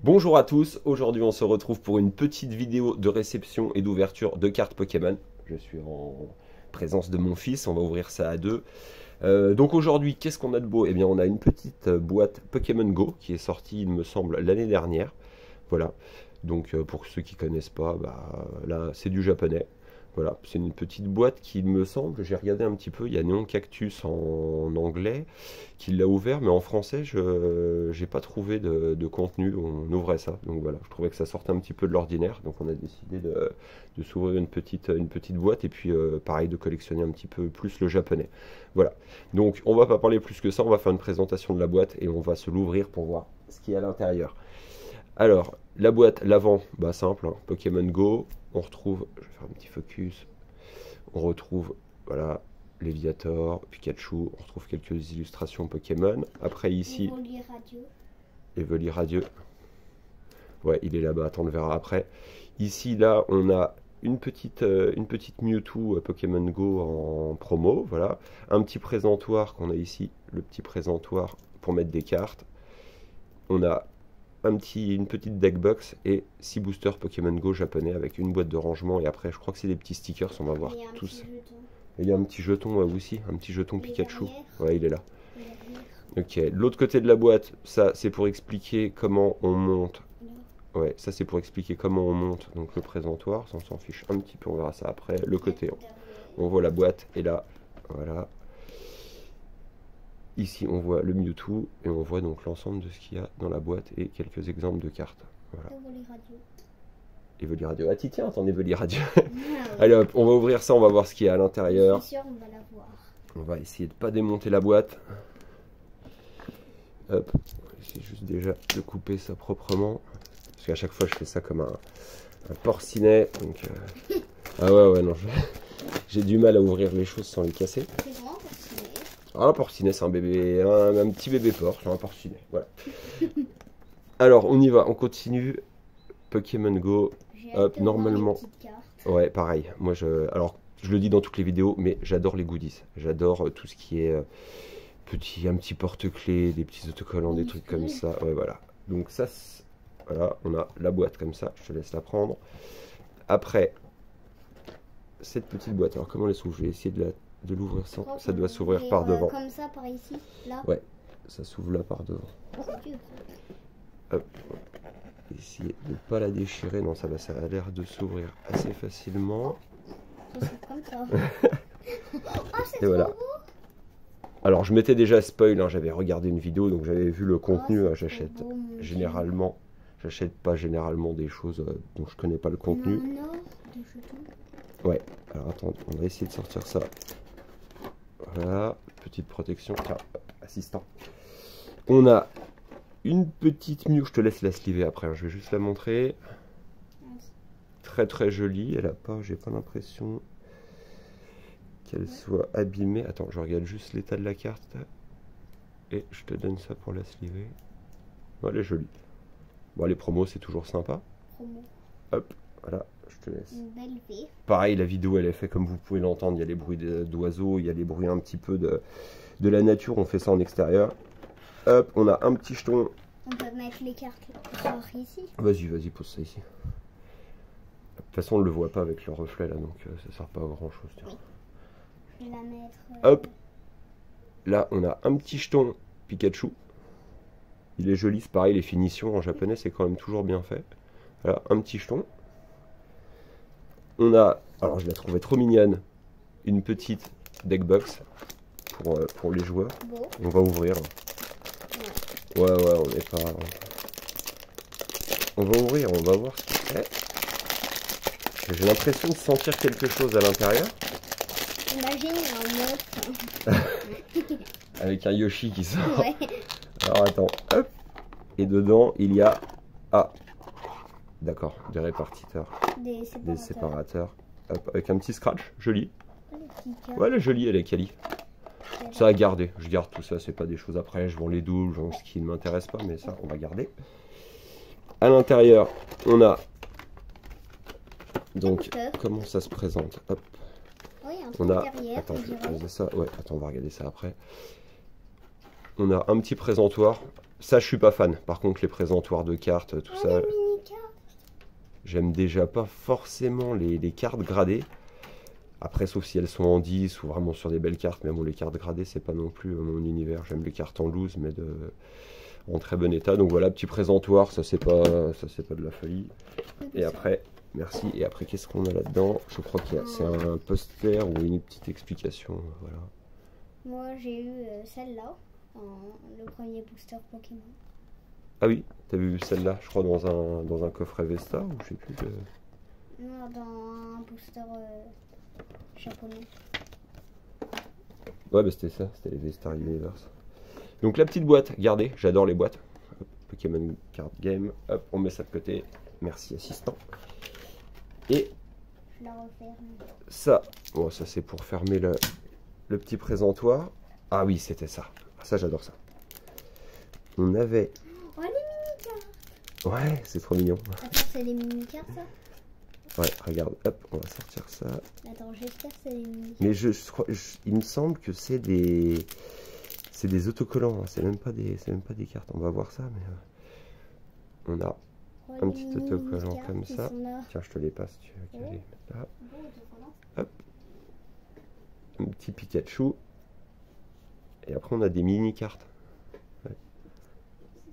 Bonjour à tous, aujourd'hui on se retrouve pour une petite vidéo de réception et d'ouverture de cartes Pokémon. Je suis en présence de mon fils, on va ouvrir ça à deux. Donc aujourd'hui, qu'est-ce qu'on a de beau? Eh bien on a une petite boîte Pokémon Go qui est sortie, il me semble, l'année dernière. Voilà, donc pour ceux qui connaissent pas, là c'est du japonais. Voilà, c'est une petite boîte qui me semble, j'ai regardé un petit peu, il y a Néon Cactus en anglais qui l'a ouvert, mais en français, je n'ai pas trouvé de contenu, on ouvrait ça. Donc voilà, je trouvais que ça sortait un petit peu de l'ordinaire, donc on a décidé de s'ouvrir une petite boîte et puis pareil de collectionner un petit peu plus le japonais. Voilà, donc on va pas parler plus que ça, on va faire une présentation de la boîte et on va se l'ouvrir pour voir ce qu'il y a à l'intérieur. Alors, la boîte, l'avant, simple, hein, Pokémon Go. On retrouve, je vais faire un petit focus, on retrouve, voilà, Léviator, Pikachu, on retrouve quelques illustrations Pokémon. Après ici, Evoli Radio. Ouais, il est là-bas, attends, on le verra après. Ici, là, on a une petite Mewtwo Pokémon Go en promo, voilà. Un petit présentoir qu'on a ici, le petit présentoir pour mettre des cartes. On a une petite deckbox et 6 boosters Pokémon Go japonais avec une boîte de rangement et après je crois que c'est des petits stickers, on va voir tous. Et il y a un petit jeton aussi, un petit jeton Pikachu. Ouais, il est là. Ok, de l'autre côté de la boîte, ça c'est pour expliquer comment on monte. Ouais, ça c'est pour expliquer comment on monte donc le présentoir, ça on s'en fiche un petit peu, on verra ça après. Le côté, on voit la boîte et là, voilà. Ici, on voit le Mewtwo et on voit donc l'ensemble de ce qu'il y a dans la boîte et quelques exemples de cartes. Voilà. Evoli Radio. Ah, tiens, ton Evoli Radio. Allez hop, on va ouvrir ça, on va voir ce qu'il y a à l'intérieur. C'est sûr, on va la voir. On va essayer de ne pas démonter la boîte. Hop, on va essayer juste déjà de couper ça proprement. Parce qu'à chaque fois, je fais ça comme un porcinet. Donc, ah ouais, non, j'ai du mal à ouvrir les choses sans les casser. Ah, un porcinet, c'est un bébé, un petit bébé porc, c'est un porcinet, voilà. Alors, on y va, on continue. Pokémon Go, hop, normalement. Ouais, pareil. Moi, alors, je le dis dans toutes les vidéos, mais j'adore les goodies. J'adore tout ce qui est un petit porte-clés, des petits autocollants, des trucs comme ça. Ouais, voilà. Donc ça, voilà, on a la boîte comme ça. Je te laisse la prendre. Après, cette petite boîte. Alors, comment elle s'ouvre? Je vais essayer de l'ouvrir sans. Ça doit s'ouvrir par devant. Comme ça, par ici, là. Ouais, ça s'ouvre là par devant. Hop. Essayer de ne pas la déchirer. Non, ça a l'air de s'ouvrir assez facilement. Comme ça. Et voilà. Alors, je m'étais déjà spoil, hein, j'avais regardé une vidéo, donc j'avais vu le contenu. J'achète généralement, pas généralement des choses dont je connais pas le contenu. Ouais, alors attends, on va essayer de sortir ça. Voilà, petite protection. Tiens, assistant. On a une petite Mew, je te laisse la sliver après, hein, je vais juste la montrer. Très très jolie, elle a pas, j'ai pas l'impression qu'elle soit abîmée. Attends, je regarde juste l'état de la carte. Et je te donne ça pour la sliver. Ouais, elle est jolie. Bon, les promos, c'est toujours sympa. Hop, voilà. Je te laisse. Une belle V. Pareil, la vidéo elle est faite comme vous pouvez l'entendre. Il y a les bruits d'oiseaux, il y a les bruits un petit peu de la nature. On fait ça en extérieur. Hop, on a un petit jeton. On peut mettre les cartes ici. Vas-y, pose ça ici. De toute façon, on ne le voit pas avec le reflet là, donc ça sert pas à grand chose. Oui. Je vais la mettre. Hop, là on a un petit jeton Pikachu. Il est joli, c'est pareil, les finitions en japonais c'est quand même toujours bien fait. Voilà, un petit jeton. On a, alors je la trouvais trop mignonne, une petite deckbox pour les joueurs. Beau. On va ouvrir. Ouais, on n'est pas... On va ouvrir, on va voir ce que c'est. J'ai l'impression de sentir quelque chose à l'intérieur. Imagine un monstre. Avec un Yoshi qui sort. Ouais. Alors attends, hop. Et dedans, il y a... Ah, d'accord, des répartiteurs. Des séparateurs. Hop, avec un petit scratch, joli. Ouais, elle est jolie, elle est quali. Ça à garder, je garde tout ça, c'est pas des choses après, je vends les doubles, ce qui ne m'intéresse pas, mais ça, on va garder. À l'intérieur, on a... Donc, comment ça se présente? Hop. Oui, on a... derrière, Attends, je vais poser ça. Ouais, attends, on va regarder ça après. On a un petit présentoir. Ça, je suis pas fan. Par contre, les présentoirs de cartes, tout Oh, ça, les mini-cartes. j'aime déjà pas forcément les cartes gradées. Après, sauf si elles sont en 10 ou vraiment sur des belles cartes. Mais bon, les cartes gradées, c'est pas non plus mon univers. J'aime les cartes en loose, mais en très bon état. Donc voilà, petit présentoir, ça c'est pas de la folie. Et après, merci. Et après, qu'est-ce qu'on a là-dedans? Je crois qu'il y a, c'est un poster ou une petite explication. Voilà. Moi, j'ai eu celle-là, le premier booster Pokémon. Ah oui, t'as vu celle-là, je crois, dans un coffret Vesta ou je sais plus. Non, dans un booster japonais. Ouais, bah c'était ça, c'était les Vesta Universe. Donc la petite boîte, gardez, j'adore les boîtes. Hop, Pokémon Card Game, hop, on met ça de côté. Merci assistant. Et Je la referme. ça, bon, ça c'est pour fermer le petit présentoir. Ah oui, c'était ça. Ça, j'adore ça. On avait... Oh, les mini-cartes. Ouais, c'est trop mignon. Attends, c'est des mini-cartes, ça? Ouais, regarde, hop, on va sortir ça. Attends, j'espère que c'est des mini-cartes. Mais il me semble que c'est des autocollants. Hein. C'est même pas des cartes. On va voir ça, mais on a Oh, un les petit mini autocollant cartes, comme ils ça. sont là. Tiens, je te les passe. Tu veux qu'à les mettre là. Beau autocollant. Hop, un petit Pikachu. Et après, on a des mini cartes. C'est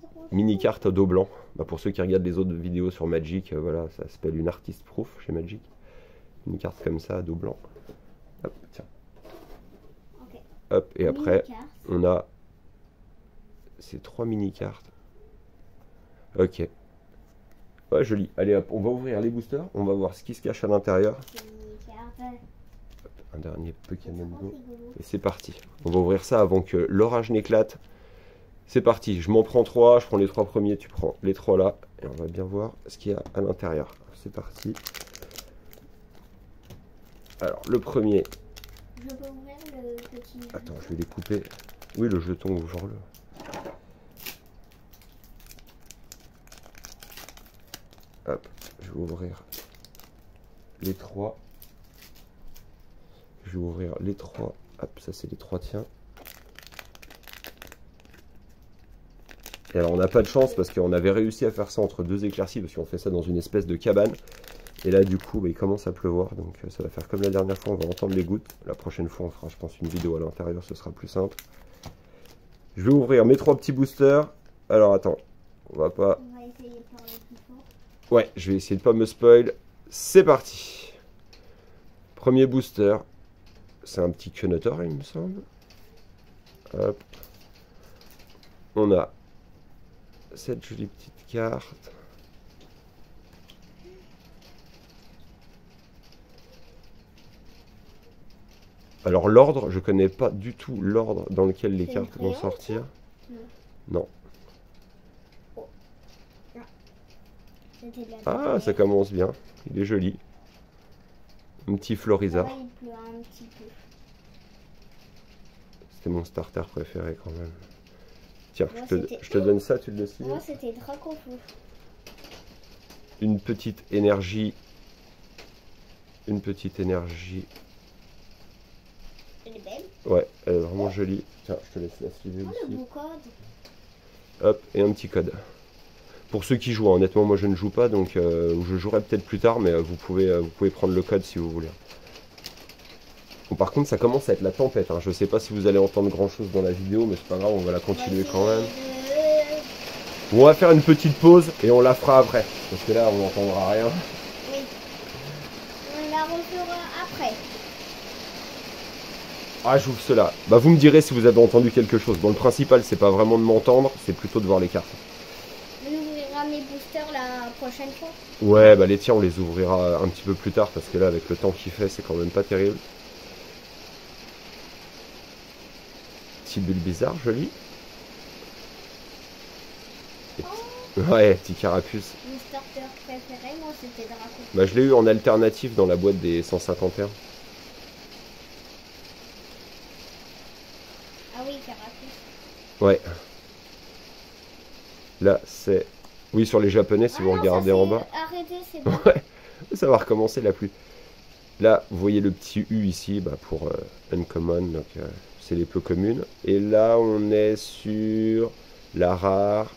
trop Mini chou. cartes dos blanc. Bah, pour ceux qui regardent les autres vidéos sur Magic, voilà, ça s'appelle une artist proof chez Magic. Une carte comme ça, dos blanc. Hop, tiens. Ok. Hop, et après, Mini-cartes. on a ces 3 mini cartes. Ok. Ouais, joli. Allez, hop, on va ouvrir les boosters. On va voir ce qui se cache à l'intérieur. Des mini-cartes. Un dernier Pokémon C'est trop Go. rigolo. Et c'est parti. On va ouvrir ça avant que l'orage n'éclate. C'est parti. Je m'en prends 3. Je prends les 3 premiers. Tu prends les 3 là. Et on va bien voir ce qu'il y a à l'intérieur. C'est parti. Alors, le premier. Je peux ouvrir le petit. Attends, je vais les couper. Oui, le jeton, ouvre-le. Hop, je vais ouvrir les 3. Je vais ouvrir les 3. Hop, ça c'est les 3 tiens. Et alors on n'a pas de chance parce qu'on avait réussi à faire ça entre 2 éclaircies parce qu'on fait ça dans une espèce de cabane. Et là du coup bah, il commence à pleuvoir donc ça va faire comme la dernière fois, on va entendre les gouttes. La prochaine fois on fera je pense une vidéo à l'intérieur, ce sera plus simple. Je vais ouvrir mes 3 petits boosters. Alors attends, on va pas... On va essayer de parler plus fort. Ouais, je vais essayer de pas me spoil. C'est parti. Premier booster. C'est un petit Quenotor, il me semble. Hop. On a cette jolie petite carte. Alors l'ordre, je connais pas du tout l'ordre dans lequel les C'est cartes une vont crayon, sortir. Non. Non. C'était de la Ah, lumière. ça commence bien. Il est joli. Un petit Ça Florizard. va, il pleut un petit peu. C'était mon starter préféré quand même. Tiens, Moi, je c'était- te donne ça, tu le signes. Moi, c'était Dracofeu. Une petite énergie. Une petite énergie. Elle est belle. Ouais, elle est vraiment jolie. Tiens, je te laisse la sliver Oh, le aussi. beau code. Hop, et un petit code. Pour ceux qui jouent, hein, honnêtement, moi je ne joue pas, donc je jouerai peut-être plus tard, mais vous pouvez prendre le code si vous voulez. Bon, par contre, ça commence à être la tempête. Hein. Je sais pas si vous allez entendre grand chose dans la vidéo, mais c'est pas grave, on va la continuer quand même. On va faire une petite pause et on la fera après. Parce que là, on n'entendra rien. Oui. On la refera après. Ah, j'ouvre cela. Bah, vous me direz si vous avez entendu quelque chose. Bon, le principal, c'est pas vraiment de m'entendre, c'est plutôt de voir les cartes. On ouvrira mes boosters la prochaine fois. Ouais, bah les tiens, on les ouvrira un petit peu plus tard parce que là, avec le temps qu'il fait, c'est quand même pas terrible. Petit bulle bizarre, joli. Ouais, petit carapuce. Mon starter préféré, moi, c'était Draco. Bah, je l'ai eu en alternative dans la boîte des 151. Ah oui, Carapuce. Ouais. Là, c'est... Oui, sur les japonais, si Ah vous non, regardez ça en fait- bas. Arrêtez, c'est bon. Ouais, ça va recommencer la pluie. Là, vous voyez le petit U ici bah, pour Uncommon, donc c'est les peu communes. Et là, on est sur La rare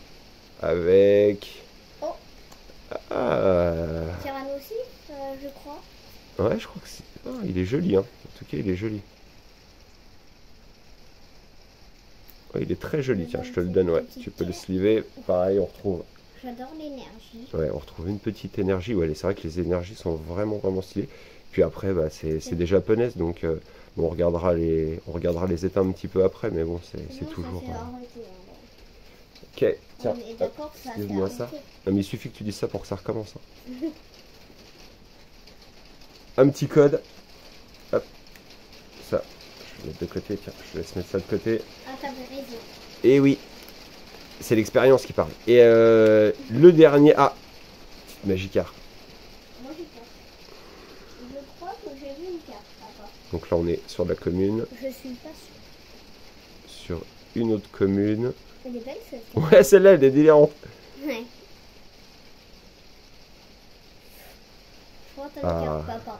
avec... Oh, Ah, Tyranno aussi, je crois. ouais, je crois que c'est... Ah, il est joli, hein. En tout cas, il est joli. Ouais, il est très joli, Je tiens, donne je te le cette donne, ouais. petite Tu peux le carte. sliver. Pareil, on retrouve... J'adore l'énergie. Ouais, on retrouve une petite énergie. Ouais, c'est vrai que les énergies sont vraiment, vraiment stylées. Puis après, bah, c'est des japonaises, donc bon, on regardera les états un petit peu après, mais bon, c'est Sinon, toujours... ça s'est arrêté. Hein. Ok, tiens, On est hop, d'accord que ça s'est excuse-moi ça. arrêté. Non, mais il suffit que tu dises ça pour que ça recommence, hein. Un petit code. Hop, ça. Je vais mettre de côté, tiens, je te laisse mettre ça de côté. Ah, t'avais raison. Et oui, c'est l'expérience qui parle. Et le dernier... Ah, petite Magikarp. Moi, j'ai peur. Je crois que j'ai vu une carte, papa. Donc là, on est sur la commune. Je suis pas sûre. Sur une autre commune. Elle est belle, cette carte. Ouais, celle-là, elle est délirante. Ouais. Je crois que t'as Ah. une carte, papa.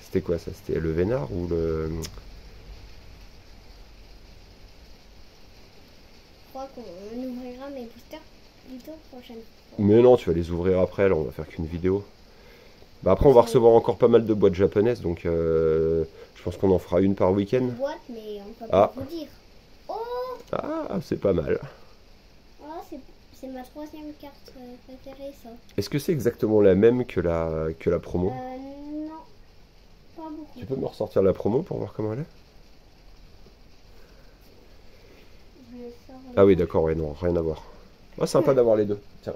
C'était quoi ça? C'était le Vénard ou le... Je crois qu'on ouvrira mes boosters plutôt prochaine fois. Mais non, tu vas les ouvrir après, là, on va faire qu'une vidéo. Bah après, on va recevoir encore pas mal de boîtes japonaises, donc je pense qu'on en fera une par week-end. Une boîte, mais on peut Ah. pas vous dire. Oh, Ah, c'est pas mal. ah c'est ma troisième carte préférée, ça. Est-ce que c'est exactement la même que la promo? Non, pas beaucoup. Tu peux me ressortir la promo pour voir comment elle est? Je sors Ah oui, d'accord, ouais, non, rien à voir. Ah, sympa d'avoir les deux. Tiens,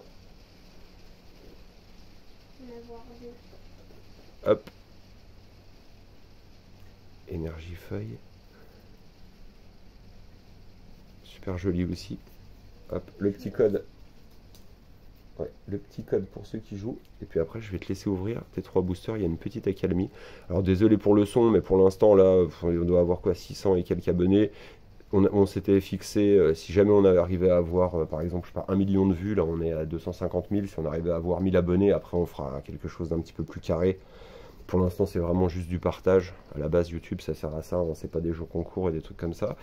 en avoir deux. hop. Énergie feuille. Super joli aussi. Hop, le petit code. Ouais, le petit code pour ceux qui jouent. Et puis après, je vais te laisser ouvrir tes 3 boosters. Il y a une petite accalmie. Alors, désolé pour le son, mais pour l'instant, là, on doit avoir quoi, 600 et quelques abonnés. On s'était fixé, si jamais on avait arrivé à avoir, par exemple, je sais pas, 1 million de vues, là, on est à 250 000. Si on arrivait à avoir 1000 abonnés, après, on fera quelque chose d'un petit peu plus carré. Pour l'instant, c'est vraiment juste du partage. À la base, YouTube, ça sert à ça. Hein, c'est pas des jeux concours et des trucs comme ça.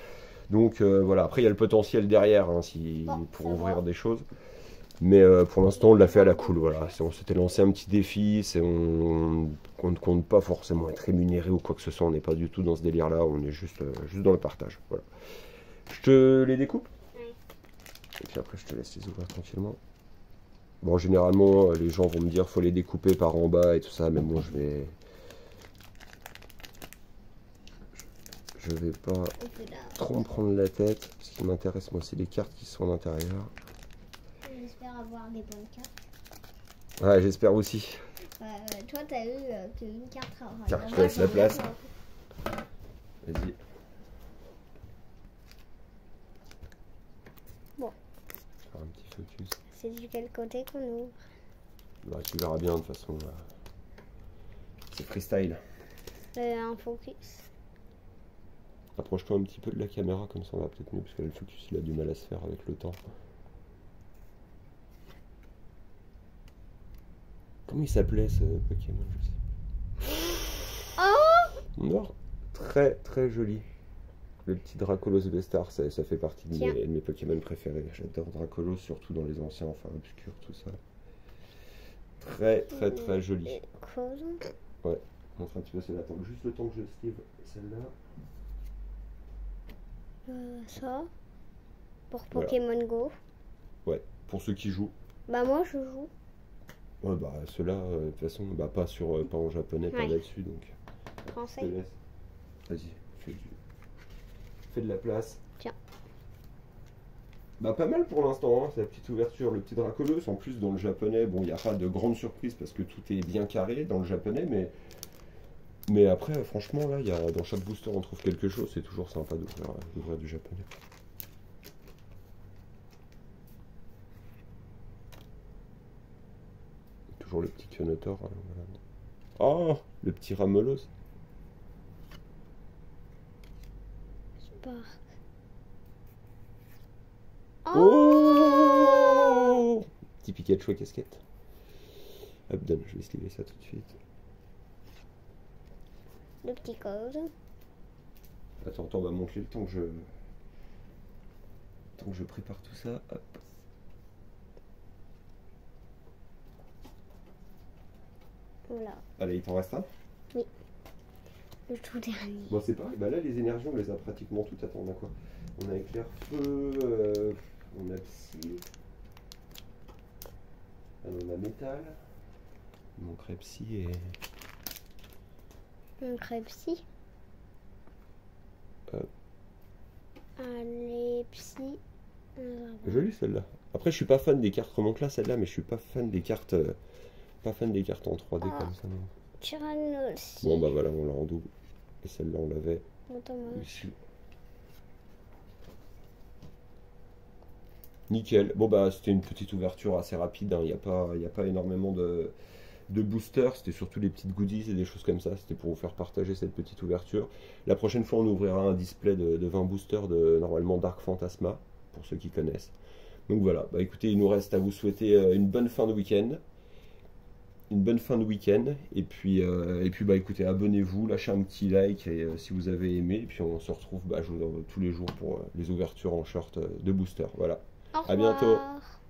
Donc, voilà. Après, il y a le potentiel derrière, hein, pour ouvrir des choses. Mais pour l'instant, on l'a fait à la cool. Voilà. On s'était lancé un petit défi. On ne compte pas forcément être rémunéré ou quoi que ce soit. On n'est pas du tout dans ce délire-là. On est juste dans le partage. Voilà. Je te les découpe. Oui. Et puis après, je te laisse les ouvrir tranquillement. Bon, généralement, les gens vont me dire faut les découper par en bas et tout ça. Mais bon, je vais pas On peut la... trop me prendre la tête. Ce qui m'intéresse, moi, c'est les cartes qui sont à l'intérieur. J'espère avoir des bonnes cartes. Ouais, j'espère aussi. Toi, t'as eu qu'une carte rare. Tiens, Alors, je te laisse moi, la place. j'en ai Vas-y. Bon. Faire un petit focus. C'est du quel côté qu'on ouvre? Bah, tu verras bien, de toute façon. C'est freestyle. Un focus. Approche-toi un petit peu de la caméra, comme ça on va peut-être mieux, parce que le focus il a du mal à se faire avec le temps. Comment il s'appelait ce Pokémon, je sais Oh! Non, très très joli. Le petit Dracolos Vestar, ça fait partie de mes Pokémon préférés. J'adore Dracolos, surtout dans les anciens, enfin obscurs, tout ça. Très très très joli. Cause. Ouais, montre un petit peu, c'est là. Juste le temps que je sleeve celle-là. Ça. Pour Voilà. Pokémon Go. Ouais, pour ceux qui jouent. Bah moi je joue. Ouais, bah ceux-là, de toute façon, bah pas pas en japonais, pas Ouais. là-dessus, donc je te Français. laisse. Vas-y, fais de la place. Tiens. Bah pas mal pour l'instant, hein, c'est la petite ouverture, le petit Dracolos. En plus, dans le japonais, bon, il n'y a pas de grande surprise parce que tout est bien carré dans le japonais, mais après, franchement, là, dans chaque booster, on trouve quelque chose. C'est toujours sympa d'ouvrir du japonais. Toujours le petit Pionotor. Hein, voilà. Oh, le petit Ramelos. Super. Oh, petit Pikachu à casquette. Hop, donne, je vais sliver ça tout de suite. Le petit code. Attends, on va monter le temps que temps que je prépare tout ça, hop. Voilà. Allez, il t'en reste un? Le tout dernier. Bon, c'est pareil. Bah là, les énergies, on les a pratiquement toutes. Attends, on a quoi? On a éclair feu, on a psy. On a métal. Il manquerait psy et. Un crêpe-psy. Euh. Allez, psy. Jolie celle-là. Après, je suis pas fan des cartes remonte là, celle-là, mais je suis pas fan des cartes. Pas fan des cartes en 3D comme ça. Non. Tyranno aussi. Bon, bah voilà, on l'a en double. Et celle-là, on l'avait ici. Nickel. Bon, bah, c'était une petite ouverture assez rapide. Il n'y a pas énormément de boosters. C'était surtout des petites goodies et des choses comme ça. C'était pour vous faire partager cette petite ouverture. La prochaine fois, on ouvrira un display de 20 boosters de normalement Dark Phantasma, pour ceux qui connaissent. Donc voilà. Bah, écoutez, il nous reste à vous souhaiter une bonne fin de week-end. Et puis bah écoutez, abonnez-vous, lâchez un petit like et, si vous avez aimé, et puis on se retrouve tous les jours pour les ouvertures en short de booster. Voilà, Au à bientôt. revoir.